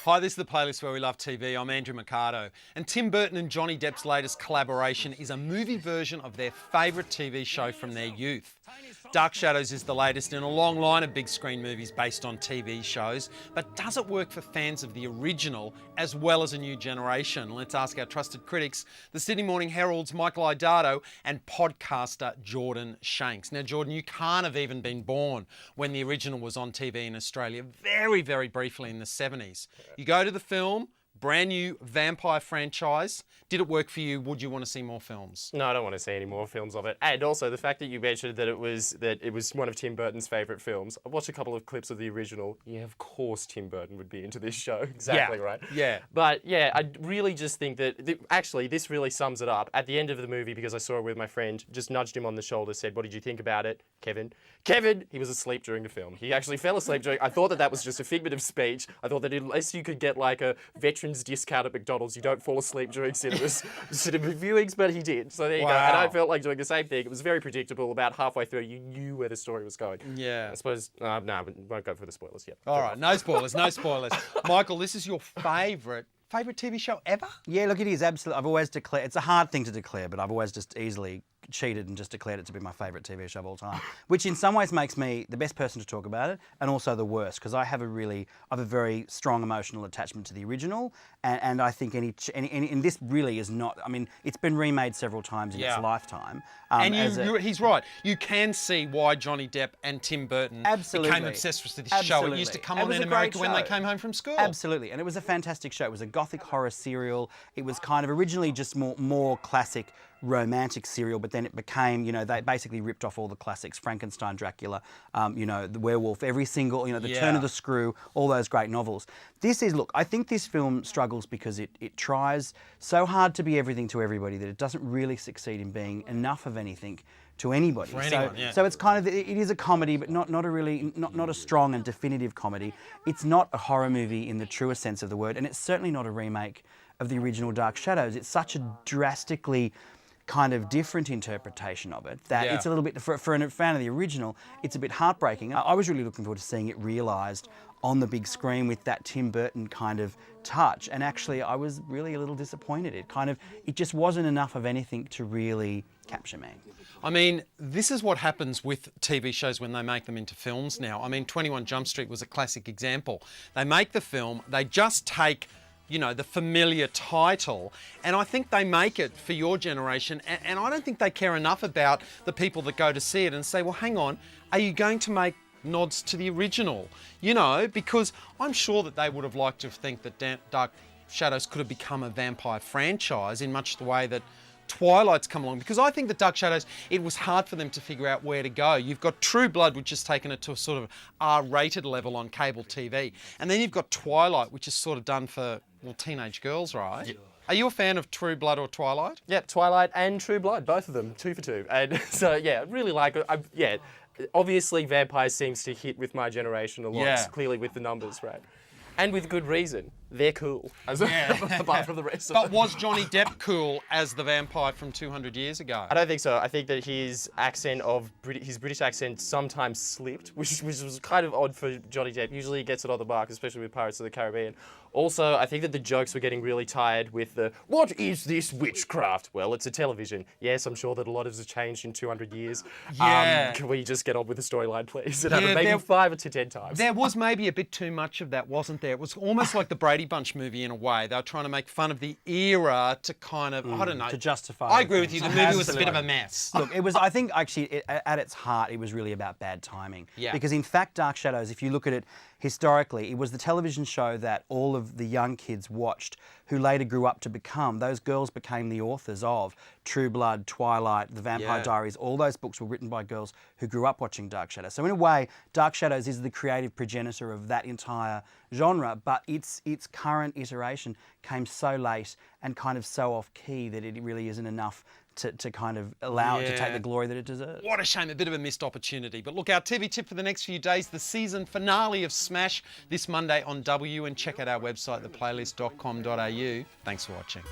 Hi, this is The Playlist Where We Love TV. I'm Andrew Mercado. And Tim Burton and Johnny Depp's latest collaboration is a movie version of their favourite TV show from their youth. Dark Shadows is the latest in a long line of big screen movies based on TV shows, but does it work for fans of the original as well as a new generation? Let's ask our trusted critics, the Sydney Morning Herald's Michael Idado and podcaster Jordan Shanks. Now, Jordan, you can't have even been born when the original was on TV in Australia, very, very briefly in the 70s. You go to the film, brand new vampire franchise. Did it work for you? Would you want to see more films? No, I don't want to see any more films of it. And also the fact that you mentioned that it was one of Tim Burton's favourite films. I watched a couple of clips of the original. Yeah, of course Tim Burton would be into this show. Exactly, right? Yeah. But yeah, I really just think that actually this really sums it up. At the end of the movie, because I saw it with my friend, just nudged him on the shoulder, said, "What did you think about it, Kevin?" Kevin, he was asleep during the film. He actually fell asleep during. I thought that was just a figment of speech. I thought that unless you could get like a veterans discount at McDonald's, you don't fall asleep during cinema viewings, but he did. So there you go. And I felt like doing the same thing. It was very predictable. About halfway through, you knew where the story was going. Yeah. I suppose, no, we won't go for the spoilers yet. All right, no spoilers, no spoilers. Michael, this is your favourite TV show ever? Yeah, look, it is absolutely. I've always declared, it's a hard thing to declare, but I've always just easily cheated and just declared it to be my favourite TV show of all time, which in some ways makes me the best person to talk about it and also the worst, because I have a very strong emotional attachment to the original, and I think and this really is not, I mean, it's been remade several times in its lifetime. He's right. You can see why Johnny Depp and Tim Burton became obsessed with this show. It used to come on in America when they came home from school. Absolutely, and it was a fantastic show. It was a gothic horror serial. It was kind of originally just more classic romantic serial, but then it became, they basically ripped off all the classics, Frankenstein, Dracula, The Werewolf, every single, the Turn of the Screw, all those great novels. I think this film struggles because it tries so hard to be everything to everybody that it doesn't really succeed in being enough of anything to anybody. For anyone, yeah. So it's kind of, it is a comedy, but not a strong and definitive comedy. It's not a horror movie in the truest sense of the word, and it's certainly not a remake of the original Dark Shadows. It's such a drastically kind of different interpretation of it that it's a little bit, for a fan of the original, it's a bit heartbreaking. I was really looking forward to seeing it realised on the big screen with that Tim Burton kind of touch, and actually I was really a little disappointed. It just wasn't enough of anything to really capture me. I mean, this is what happens with TV shows when they make them into films now. I mean, 21 Jump Street was a classic example. They make the film, they just take the familiar title, and I think they make it for your generation, and I don't think they care enough about the people that go to see it and say, well, hang on, are you going to make nods to the original? Because I'm sure that they would have liked to think that Dark Shadows could have become a vampire franchise in much the way that Twilight's come along, because I think that Dark Shadows, it was hard for them to figure out where to go. You've got True Blood, which has taken it to a sort of R-rated level on cable TV, and then you've got Twilight, which is sort of done for teenage girls, right? Yeah. Are you a fan of True Blood or Twilight? Yeah, Twilight and True Blood, both of them, 2 for 2. And so yeah, really like it. Obviously vampires seems to hit with my generation a lot, clearly with the numbers, right? And with good reason. They're cool, apart from the rest of them. But was Johnny Depp cool as the vampire from 200 years ago? I don't think so. I think that his British accent sometimes slipped, which was kind of odd for Johnny Depp. Usually he gets it on the mark, especially with Pirates of the Caribbean. Also, I think that the jokes were getting really tired with the, what is this witchcraft? Well, it's a television. Yes, I'm sure that a lot has changed in 200 years. Yeah. Can we just get on with the storyline, please? Maybe 5 to 10 times. There was maybe a bit too much of that, wasn't there? It was almost like the Brady Bunch movie in a way. They were trying to make fun of the era to kind of, I don't know. To justify I agree with you. The movie was a bit of a mess. Look, I think actually, at its heart, it was really about bad timing. Yeah. Because in fact, Dark Shadows, if you look at it historically, it was the television show that all of the young kids watched who later grew up to become. Those girls became the authors of True Blood, Twilight, The Vampire Diaries. All those books were written by girls who grew up watching Dark Shadows. So in a way, Dark Shadows is the creative progenitor of that entire genre, but its current iteration came so late and kind of so off-key that it really isn't enough to kind of allow it to take the glory that it deserves. What a shame, a bit of a missed opportunity. But look, our TV tip for the next few days, the season finale of Smash this Monday on W, and check out our website, theplaylist.com.au. Thanks for watching.